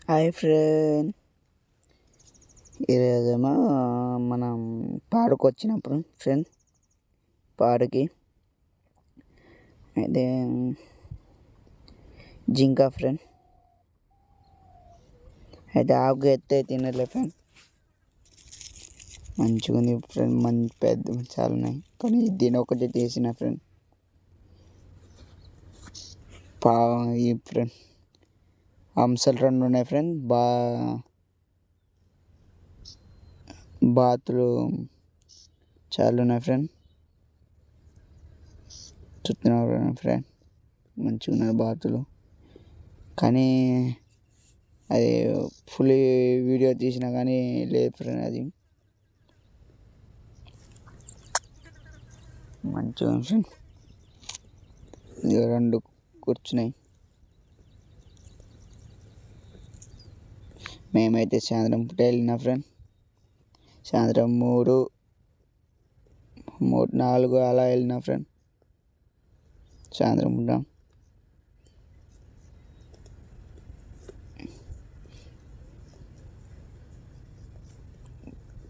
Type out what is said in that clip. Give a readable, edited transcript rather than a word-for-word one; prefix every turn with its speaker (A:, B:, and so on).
A: Hi friend, ఈరోజేమో మనం పాడుకు వచ్చినప్పుడు friend పాడుకి అయితే జింక ఫ్రెండ్ అయితే ఆకు ఎత్తే తినలే ఫ్రెండ్. మంచిగా ఉంది ఫ్రెండ్, మంచి పెద్ద చాలా ఉన్నాయి కానీ దీని ఒకటి తీసిన ఫ్రెండ్. ఈ ఫ్రెండ్ హంసలు 2 ఉన్నాయి ఫ్రెండ్. బాతులు చాలా ఉన్నాయి ఫ్రెండ్. చూస్తున్నారు ఫ్రెండ్, మంచిగా ఉన్నాయి బాతులు. కానీ అది ఫుల్ వీడియో తీసినా కానీ లేదు ఫ్రెండ్. అది మంచిగా ఉంది ఫ్రెండ్. 2 కూర్చున్నాయి. మేమైతే సాయంత్రం పూట వెళ్ళిన ఫ్రెండ్. సాయంత్రం 3, 4 అలా వెళ్ళిన ఫ్రెండ్. సాయంత్రం పూట